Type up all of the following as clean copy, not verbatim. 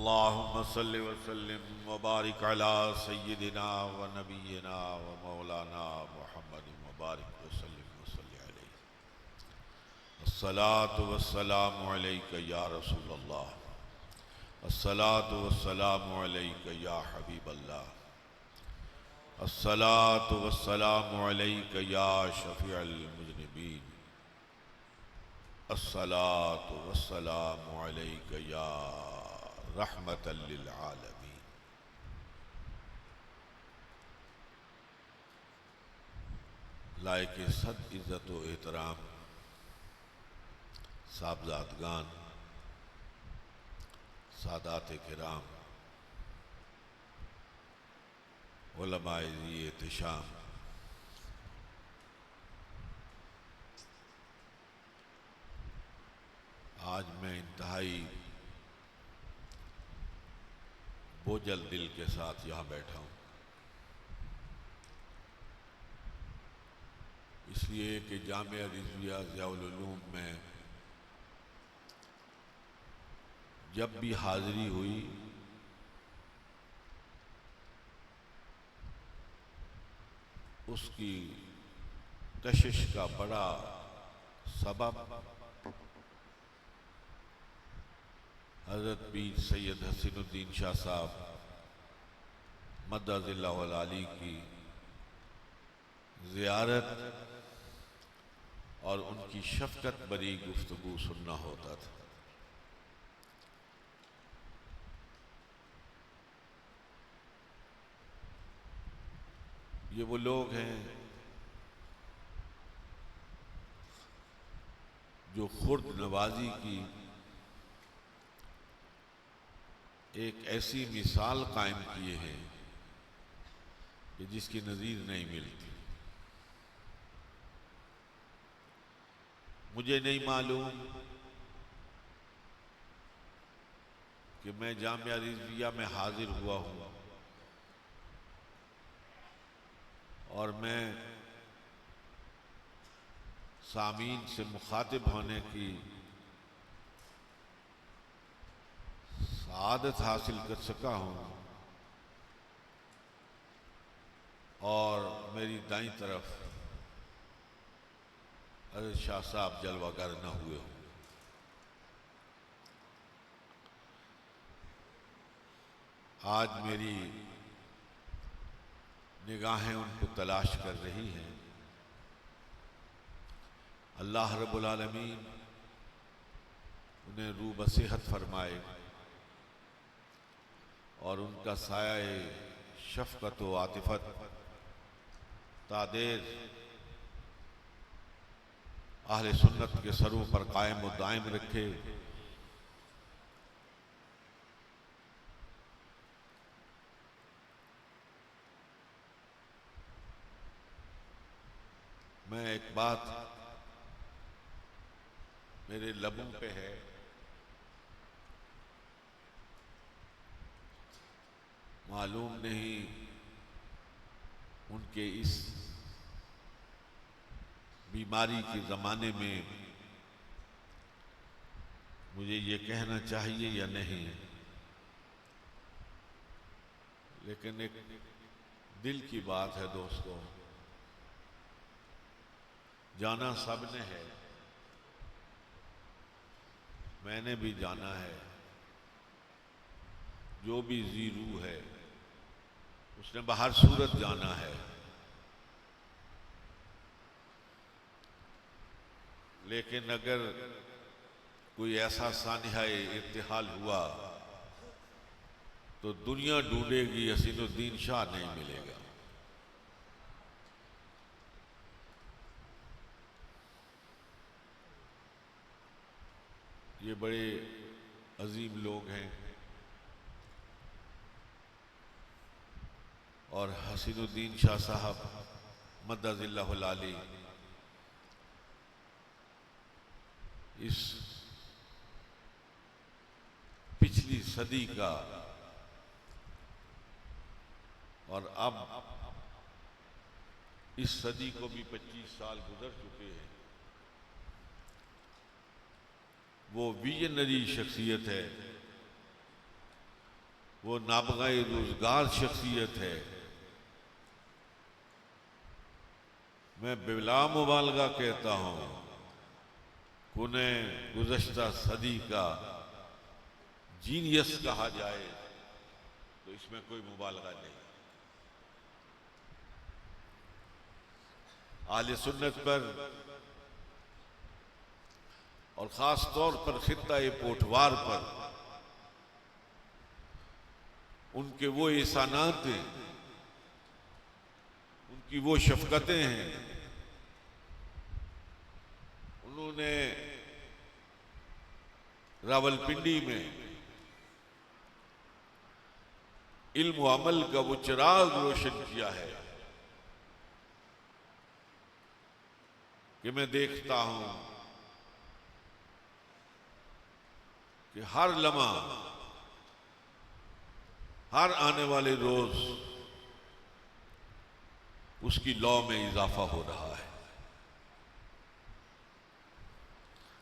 अल्लाहुम्मा सल्लि व सल्लिम व बारिक अला सय्यिदिना व नबिय्यिना व मौलाना मुहम्मदिन व बारिक व सल्लिम व सल्लि अलैहि। अस्सलातु वस्सलामु अलैका या रसूलल्लाह, अस्सलातु वस्सलामु अलैका या हबीबल्लाह, अस्सलातु वस्सलामु अलैका या शफीअल मुज़निबीन, अस्सलातु वस्सलामु अलैका या रहमतल लिल आलमीन। लायक सद इज़्ज़त व एहतराम साहबजादगान, सादात किराम, उलमाए ज़ी एहतिशाम, आज मैं इंतहाई बोझल दिल के साथ यहाँ बैठा हूँ, इसलिए कि जामिया रिज़विया ज़ियाउल उलूम में जब भी हाज़िरी हुई उसकी कशिश का बड़ा सबब हज़रत पीर सैयद हसीनुद्दीन शाह साहब मद्दज़िल्लाहुल आली की ज़ियारत और उनकी शफ़क़त भरी गुफ्तगू सुनना होता था। ये वो लोग हैं जो खुर्द नवाजी की एक ऐसी मिसाल कायम किए हैं कि जिसकी नज़ीर नहीं मिलती। मुझे नहीं मालूम कि मैं जामिया रिज़विया में हाजिर हुआ हूँ और मैं सामीन से मुखातिब होने की सआदत हासिल कर सका हूँ और मेरी दाईं तरफ हज़रत शाह साहब जलवागर न हुए हों। आज मेरी निगाहें उनको तलाश कर रही हैं। अल्लाह रब्बुल आलमीन उन्हें रूह बसेहत फरमाए और उनका साया शफ़क़त व आतिफ़त तादेर अहले सुन्नत के सरों पर कायम व दायम रखे। मैं एक बात मेरे लबों पे है, मालूम नहीं उनके इस बीमारी के ज़माने में मुझे ये कहना चाहिए या नहीं, लेकिन एक दिल की बात है दोस्तों। जाना सबने है, मैंने भी जाना है। जो भी जी रूह है उसने बाहर सूरत जाना है, लेकिन अगर कोई ऐसा सानिहाए इर्तिहाल हुआ तो दुनिया ढूंढेगी, हसीनुद्दीन शाह नहीं मिलेगा। ये बड़े अजीम लोग हैं और हसीनुद्दीन शाह साहब मद्दज़िल्लाहुल आली इस पिछली सदी का और अब इस सदी को भी 25 साल गुजर चुके हैं। वो विजनरी शख्सियत है वो नाबगाए रोजगार शख्सियत है। मैं बिला मुबालगा कहता हूं कि उन्हें गुज़श्ता सदी का जीनियस कहा जाए तो इसमें कोई मुबालगा नहीं। आले सुन्नत पर और ख़ास तौर पर खित्ता-ए पोठवार पर उनके वो एहसानात हैं, उनकी वो शफ़क़तें हैं। उन्होंने रावलपिंडी में इल्म व अमल का वो चिराग रोशन किया है कि मैं देखता हूं कि हर लम्हा, हर आने वाले रोज उसकी लौ में इजाफा हो रहा है।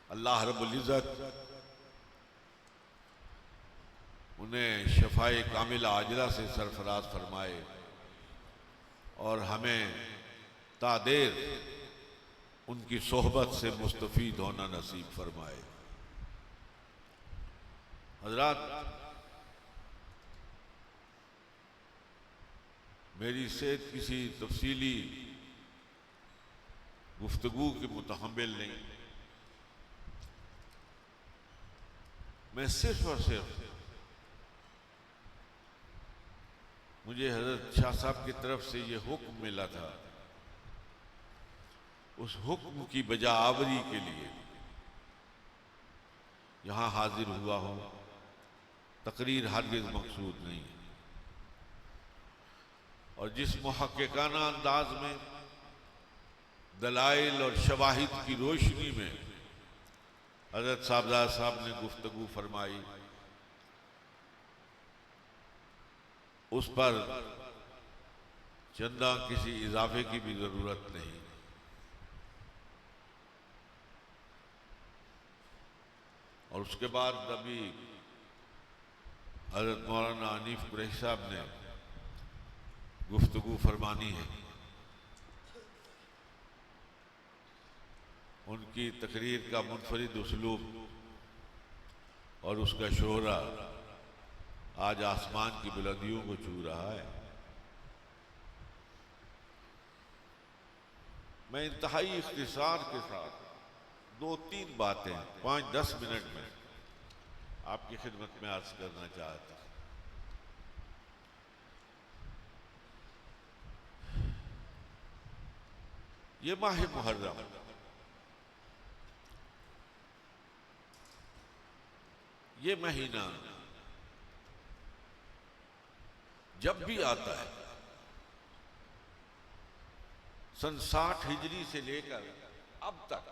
अल्लाह रब्बुल इज़्ज़त उन्हें शफ़ाए कामिला आजिला से सरफराज फरमाए और हमें तादेर उनकी सोहबत से मुस्तफ़ीद होना नसीब फरमाए। हज़रात, मेरी सेहत किसी तफसीली गुफ्तगू के मुतहम्मिल नहीं। मैं सिर्फ और सिर्फ मुझे हज़रत शाह साहब की तरफ से ये हुक्म मिला था, उस हुक्म की बजा आवरी के लिए यहां हाजिर हुआ हूं। तकरीर हरगिज़ मकसूद नहीं है। और जिस मुहक्किकाना अंदाज में दलाइल और शवाहिद की रोशनी में हज़रत साहबजाद साहब ने गुफ्तगू फरमाई, उस पर चंदा किसी इजाफे की भी जरूरत नहीं। और उसके बाद अभी हज़रत मौलाना हनीफ कुरैशी साहब ने गुफ्तगू फरमानी है। उनकी तकरीर का मुनफरिद उसलूब और उसका शोहरा आज आसमान की बुलंदियों को छू रहा है। मैं इंतहाई इख्तिसार के साथ 2-3 बातें 5-10 मिनट में आपकी खिदमत में अर्ज करना चाहता हूं। ये माह मुहर्रम, ये महीना जब भी आता है, सन 60 हिजरी से लेकर अब तक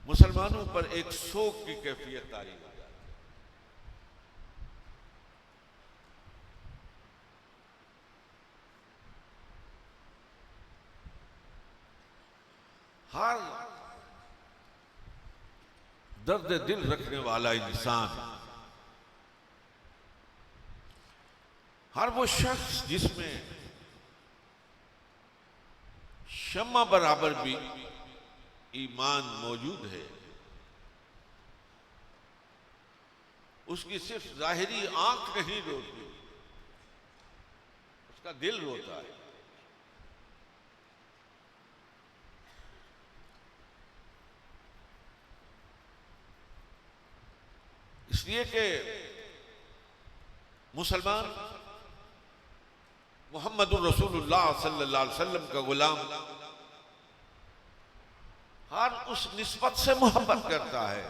मुसलमानों पर एक शोक की कैफियत तारी हो जाती है। हर दर्द दिल रखने वाला इंसान, हर वो शख्स जिसमें शम्मा बराबर भी ईमान मौजूद है, उसकी सिर्फ जाहिरी आंख नहीं रोती, उसका दिल रोता है। इसलिए कि मुसलमान मुहम्मदुर रसूलुल्लाह सल्लल्लाहु अलैहि वसल्लम का गुलाम हर उस निस्बत से मोहब्बत करता है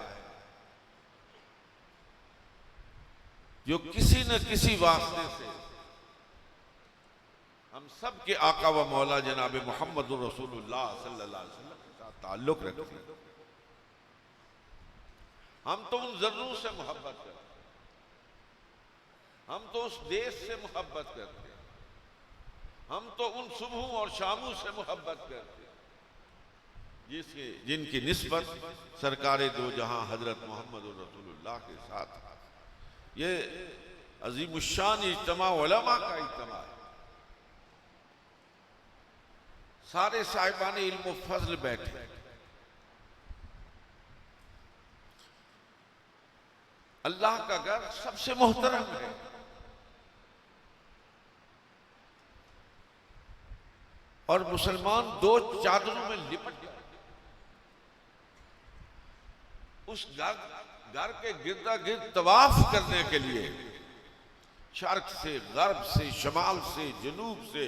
जो किसी न किसी वास्ते से हम सब के आका व मौला जनाब मुहम्मदुर रसूलुल्लाह सल्लल्लाहु अलैहि वसल्लम के साथ ताल्लुक रखते हैं। हम तो उन जरूर से मोहब्बत करते हैं, हम तो उस देश से मोहब्बत करते हैं, हम तो उन सुबह और शामों से मोहब्बत करते हैं जिनकी निस्बत सरकारे दो जहां हजरत मोहम्मद रसूलुल्लाह के साथ। ये अजीमुशान इज्तिमा उलमा का इज्तिमा है। सारे साहिबान इल्म फजल बैठे। अल्लाह का घर सबसे मोहतरम है। और मुसलमान दो चादरों में लिपट गए। उस घर के गिरदा गिर्द तवाफ करने के लिए शर्क से, गर्ब से, शमाल से, जनूब से,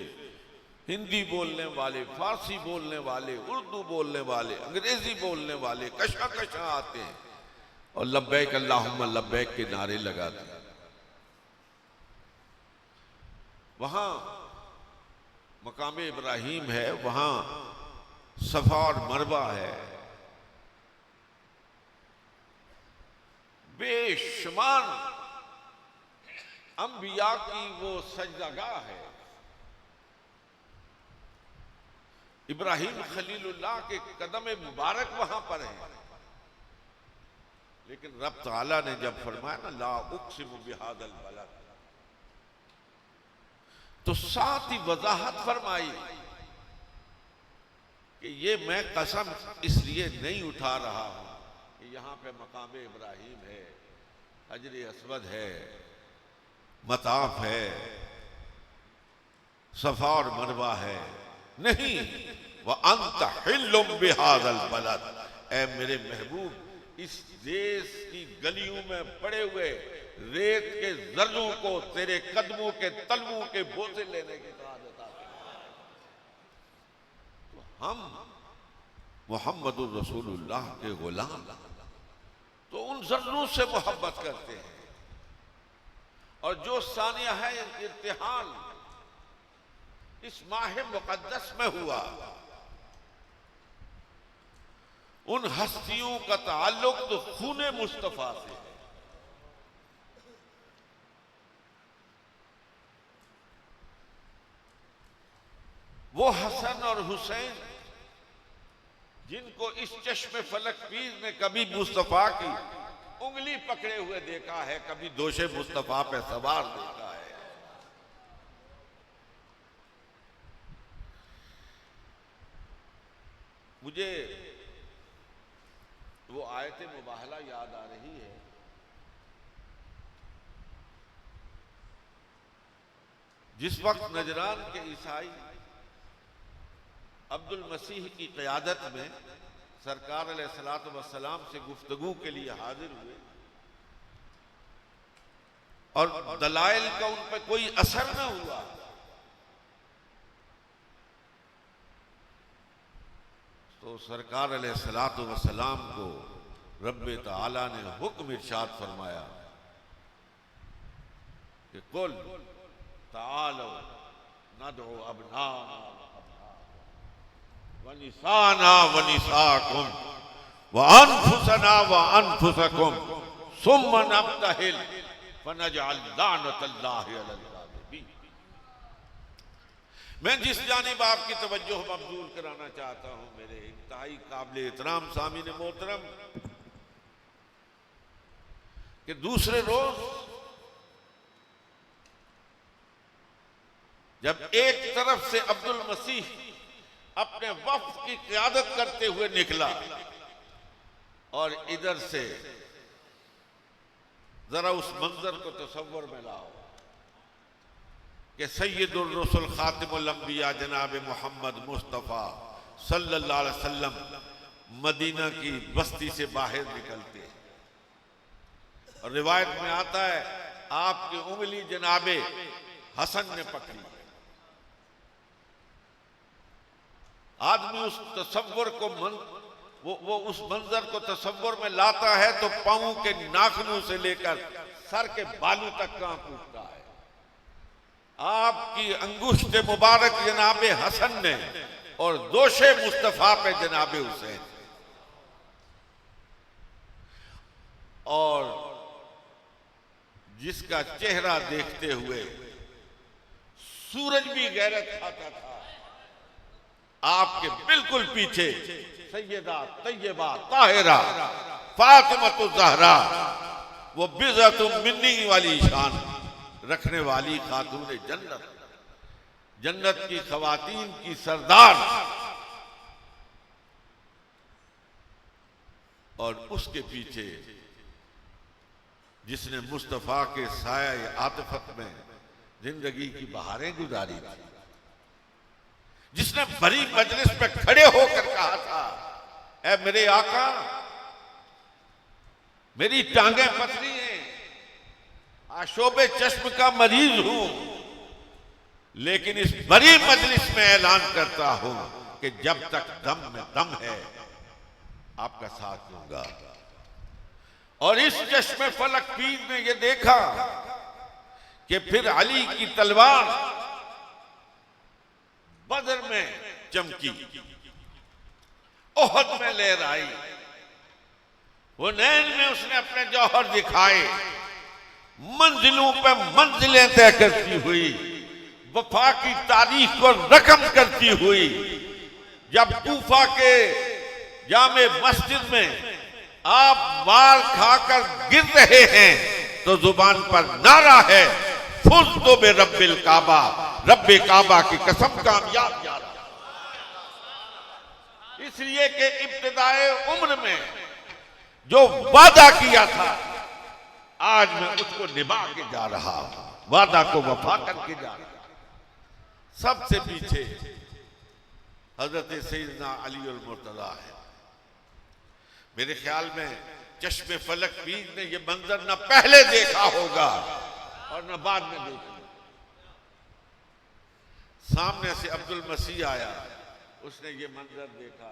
हिंदी बोलने वाले, फारसी बोलने वाले, उर्दू बोलने वाले, अंग्रेजी बोलने वाले कशा कशा आते हैं और लब्बैक अल्लाहुम्मा लब्बैक के नारे लगाते हैं। वहां मकाम इब्राहिम है, वहां सफा और मरवा है। बेशुमार अंबिया की वो सजदागाह है। इब्राहिम खलीलुल्लाह के कदम मुबारक वहां पर है। लेकिन रब तआला ने जब फरमाया ना ला उक़सिमु बिहादल बलद, तो साथ ही वजाहत फरमाई कि ये मैं कसम इसलिए नहीं उठा रहा हूं कि यहां पे मकाम इब्राहिम है, हजर अस्वद है, मताफ है, सफा और मरवा है। नहीं, वह अंत हिल्लुम बिहादल बलद, ऐ मेरे महबूब इस देश की गलियों में पड़े हुए रेत के जर्रों को तेरे कदमों के तलवों के बोझे लेने की इजाजत आती है। तो हम मोहम्मदुर रसूलुल्लाह के गुलाम तो उन जर्रों से मोहब्बत करते हैं। और जो सानिया है इर्तिहाल इस माह मुकद्दस में हुआ, उन हस्तियों का ताल्लुक तो खूने मुस्तफा से है। वो हसन और हुसैन जिनको इस चश्मे फलक पीर ने कभी मुस्तफा की उंगली पकड़े हुए देखा है, कभी दोषे मुस्तफा पे सवार देखा है। मुझे वो आयत मुबाहला याद आ रही है। जिस वक्त नजरान के ईसाई अब्दुल मसीह की क़यादत में सरकार अलैहिस्सलातु वस्सलाम से गुफ्तगू के लिए हाजिर हुए और दलाइल का उन पर कोई असर न हुआ, तो सरकार अलैहिस्सलातु वस्सलाम को रब्बे ताला ने हुक्म इरशाद फरमाया कि कुल तालो नदउ अबनाना व निसाना व निसाकुम व अनफुसना व अनफुसकुम सुम्मा नब्तहिल फनजअल लानतल्लाहि अलल काज़िबीन। मैं जिस जानिब आपकी तवज्जो मबजूल कराना चाहता हूं मेरे इंतहाई काबिल एहतराम सामीन मोहतरम, कि दूसरे रोज जब एक तरफ से अब्दुल मसीह अपने वफ्द की क़यादत करते हुए निकला और इधर से जरा उस मंजर को तसव्वुर में लाओ कि सय्यदुर रसूल खातिमुल अंबिया जनाब मोहम्मद मुस्तफ़ा सल्लल्लाहु अलैहि वसल्लम मदीना की बस्ती से बाहर निकलते हैं और रिवायत में आता है आपकी उंगली जनाबे हसन ने पकड़ी। आदमी उस तसव्वुर को वो उस मंजर को तसव्वुर में लाता है तो पांव के नाखूनों से लेकर सर के बालों तक कांप उठता है। आपकी अंगुष्ठ मुबारक जनाबे हसन ने और दोषे मुस्तफा पे जनाबे हुसैन, और जिसका चेहरा देखते हुए सूरज भी गैरत खाता था, आपके बिल्कुल पीछे सैयदा तैयबा ताहिरा फातिमा ज़हरा वो बिज़अतुम मिन्नी वाली शान रखने वाली खातून जन्नत, जन्नत की खवातीन की सरदार, और उसके पीछे जिसने मुस्तफा के साया आतिफत में जिंदगी की बहारें गुजारी थी, जिसने बड़ी मजलिस में खड़े होकर कहा था, ऐ मेरे आका, मेरी टांगें पतली हैं, आशोबे चश्म का मरीज हूं, लेकिन इस बड़ी मजलिस में ऐलान करता हूं कि जब तक दम में दम है आपका साथ दूंगा। और इस चश्मे फलक पीर ने यह देखा कि फिर अली की तलवार बदर में चमकी, ओहद में लहराई, हुनैन में उसने अपने जौहर दिखाए, मंजिलों पर मंजिलें तय करती हुई, वफा की तारीख को रकम करती हुई, जब कूफा के जामे मस्जिद में आप मार खाकर गिर रहे हैं तो जुबान पर नारा है, फुज़ तो बे रब्बिल काबा, रब्बे काबा की कसम कामयाब जा रहा। इसलिए कि इब्तिदाए उम्र में जो वादा किया था आज मैं उसको निभा के जा रहा हूं, वादा को वफा करके जा रहा। सबसे पीछे हजरत सैयदना अली अल मुर्तज़ा है। मेरे ख्याल में चश्मे फलक पीर ने यह मंजर न पहले देखा होगा और न बाद में देखा। सामने से अब्दुल मसीह आया, उसने ये मंजर देखा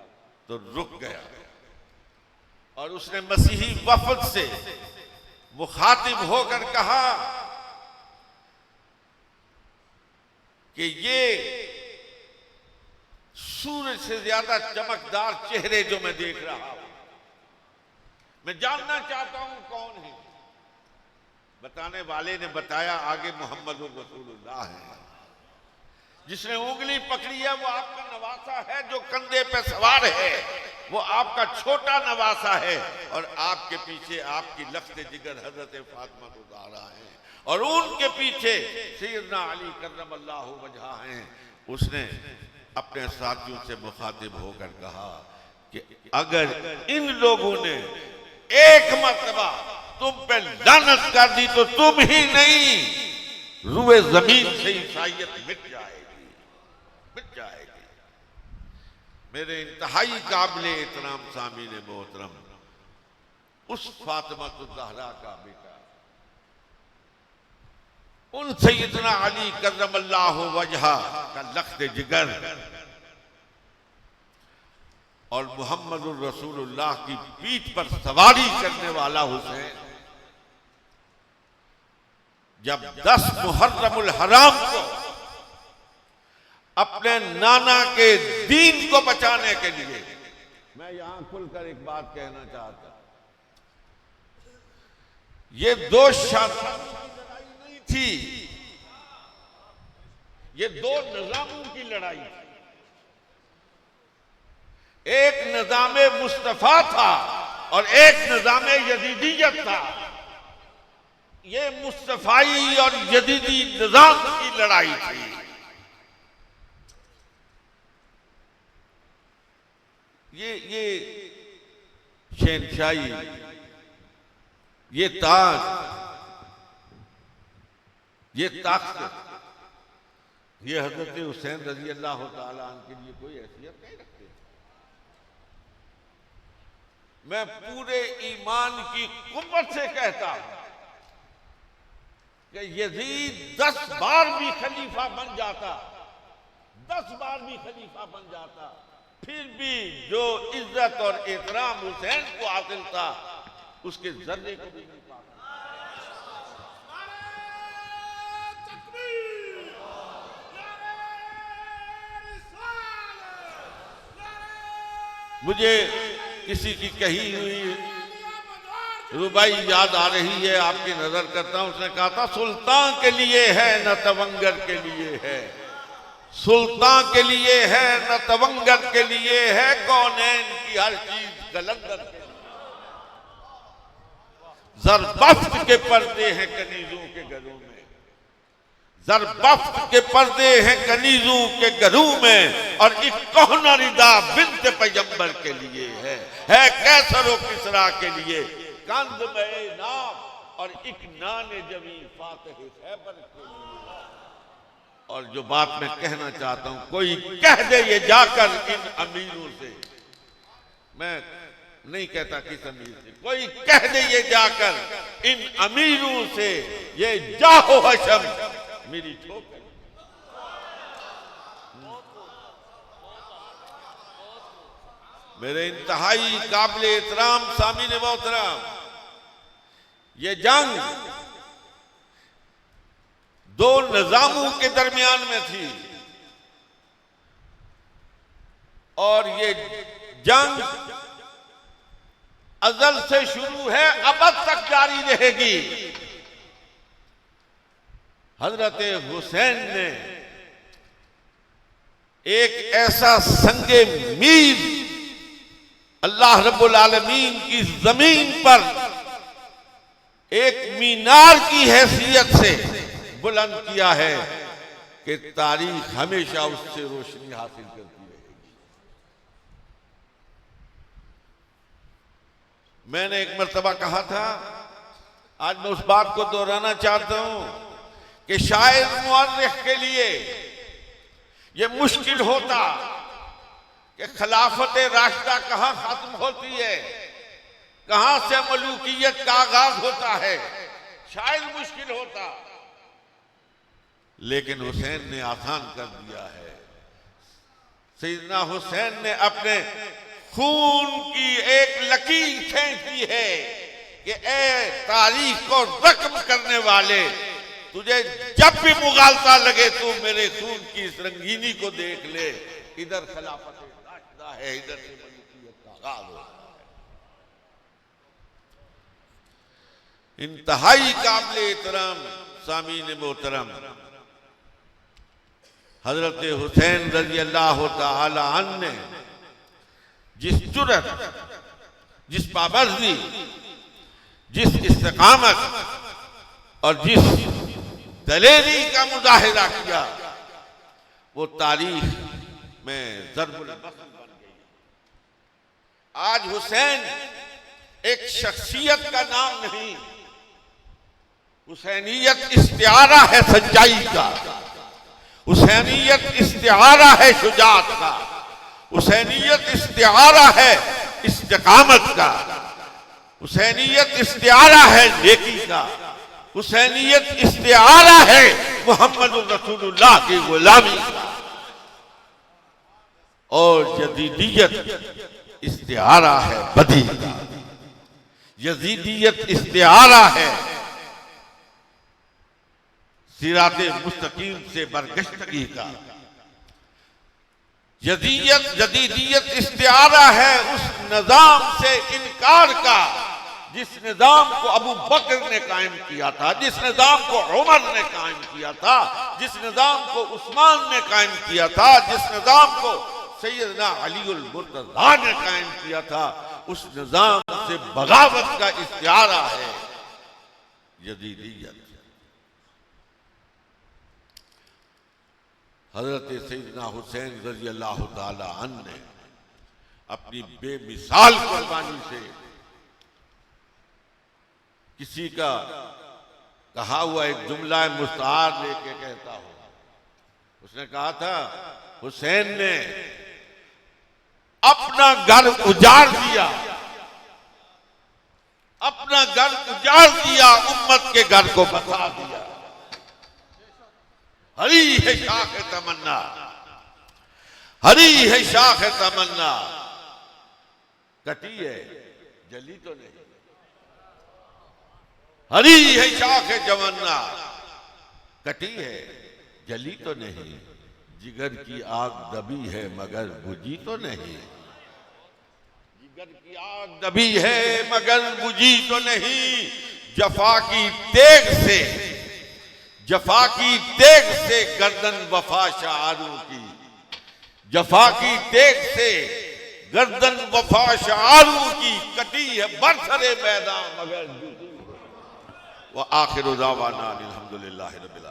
तो रुक गया और उसने मसीही वफद से मुखातिब होकर कहा कि ये सूरज से ज्यादा चमकदार चेहरे जो मैं देख रहा हूं, मैं जानना चाहता हूं कौन है। बताने वाले ने बताया आगे मोहम्मद रसूलुल्लाह है। जिसने उंगली पकड़ी है वो आपका नवासा है, जो कंधे पे सवार है वो आपका छोटा नवासा है, और आपके पीछे आपकी लख्त जिगर हजरत फातिमा ज़हरा है, और उनके पीछे सैयदना अली कर्रमल्लाहु वजहा हैं। उसने अपने साथियों से मुखातिब होकर कहा कि अगर इन लोगों ने एक मर्तबा तुम पे लानत कर दी तो तुम ही नहीं, रूए जमीन से ईसाइयत मिट जाएगी, मिट जाएगी। मेरे इंतहाई काबिले इतराम सामीने मोहतरम, उस फातिमा ज़हरा का बेटा, उन सैयदना अली कर्रमल्लाहु वजहा का लख्त जिगर और मुहम्मदुर रसूलुल्लाह की पीठ पर सवारी करने वाला हुसैन, जब 10 मुहर्रमुल हराम को अपने नाना के दीन को बचाने के लिए, मैं यहां खुलकर एक बात कहना चाहता, ये दो शासकों की लड़ाई नहीं थी, ये दो निजामों की लड़ाई थी। एक निजामे मुस्तफा था और एक निजामे यजीदियत था। ये मुस्तफाई और यजीदी निजाम की लड़ाई थी। ये शहनशाही, ये ताज, ये ताकत, ये हजरत हुसैन रजी अल्लाह तआला अन्हु के लिए कोई हैसियत नहीं रखते। मैं पूरे ईमान की कुव्वत से कहता हूं कि यजीद 10 बार भी खलीफा बन जाता, 10 बार भी खलीफा बन जाता, फिर भी जो इज्जत और एहतराम हुसैन को हासिल था उसके जर्रे को भी नहीं पाता। मुझे किसी की कही हुई रुबाई याद आ रही है, आपकी नजर करता हूं। उसने कहा था सुल्तान के लिए है न तवंगर के लिए है, सुल्तान के लिए है न तवंगर के लिए है, कौनैन की हर चीज कलंदर के लिए। ज़रबफ्त के पर्दे हैं कनीजों के घरों में, ज़रबफ्त के पर्दे हैं कनीजों के घरों में, और एक कोहना रिदा बिन्त पैगंबर के लिए है कैसर व किसरा के लिए, कंद में नाम और एक नाने जमी फातिह खैबर के लिए। और जो बात मैं कहना चाहता हूं, कोई कह दे ये जाकर इन अमीरों से, मैं नहीं कहता किस अमीर से, कोई कह दे ये जाकर इन अमीरों से, ये जाहो हशम मेरी ठोकर। मेरे इंतहाई काबिल एहतराम सामीन मोहतरम, ये जंग दो निजामों के दरमियान में थी, और ये जंग अजल से शुरू है, अबद तक जारी रहेगी। हजरत हुसैन ने एक ऐसा संगे मीर अल्लाह रब्बुल आलमीन की जमीन पर एक मीनार की हैसियत से बुलंद किया है कि तारीख हमेशा उससे रोशनी हासिल करती रहेगी। मैंने एक मर्तबा कहा था, आज मैं उस बात को दोहराना चाहता हूं कि शायद मुअर्रिख के लिए यह मुश्किल होता कि खिलाफत राशिदा कहां खत्म होती है, कहां से मलूकियत का आगाज होता है, शायद मुश्किल होता, लेकिन हुसैन ने आसान कर दिया है। सैयदना हुसैन ने अपने खून की एक लकीर खींच दी है कि ए तारीख को रकम करने वाले, तुझे जब भी मुगालता लगे तू मेरे खून की इस रंगीनी को देख ले, इधर खिलाफत राशिदा है, इधर से मलूकियत का आगाज होता है। इंतहाई काबिल एहतराम सामीन मोहतरम, हजरत हुसैन रजी अल्लाह तआला अन्हु ने जिस जुर्रत, जिस पाबंदी, जिस इस्तिकामत और जिस दलेरी का मुजाहिरा किया, वो तारीख में ज़रबुल मसल बन गई। आज हुसैन एक शख्सियत का नाम नहीं, हुसैनियत इस्तिआरा है सच्चाई का, हुसैनियत इस्तिआरा है शुजाअत का, हुसैनियत इस्तिआरा है इस्तिकामत का, हुसैनियत इस्तिआरा है नेकी का, हुसैनियत इस्तिआरा है मुहम्मद रसूलुल्लाह की गुलामी का, और यजीदियत इस्तिआरा है बदी का, यजीदियत इस्तिआरा है सिराते मुस्तकीम से बरगश्तगी का, जदीदियत इस्तिआरा है उस निजाम से इनकार का जिस निजाम को अबू बकर ने कायम किया था, जिस निजाम को उमर ने कायम किया था, जिस निजाम को उस्मान ने कायम किया था, जिस निजाम को सैयदना अलीउल मुर्तज़ा ने कायम किया था, उस निजाम से बगावत का इस्तिआरा है यजीदियत। हजरत सैयदना हुसैन रज़ी अल्लाह ताला अन्हु ने अपनी बेमिसाल कुर्बानी से किसी का कहा हुआ एक जुमला मुस्तार लेके कहता हूं, उसने कहा था हुसैन ने अपना घर उजाड़ दिया, अपना घर उजाड़ दिया, उम्मत के घर को बसा दिया। हरी है शाख तमन्ना, हरी है शाख तमन्ना, कटी है जली तो नहीं, हरी है शाख तमन्ना, कटी है जली तो नहीं, जिगर की आग दबी है मगर बुझी तो नहीं, जिगर की आग दबी है मगर बुझी तो नहीं, जफा की तेग से, जफा की तेग से गर्दन वफा शारों की, जफा की तेग से गर्दन वफा शारू की कटी है बरसरे मैदान मगर वह आखिर दावाना अल्हम्दुलिल्लाह रब्बिल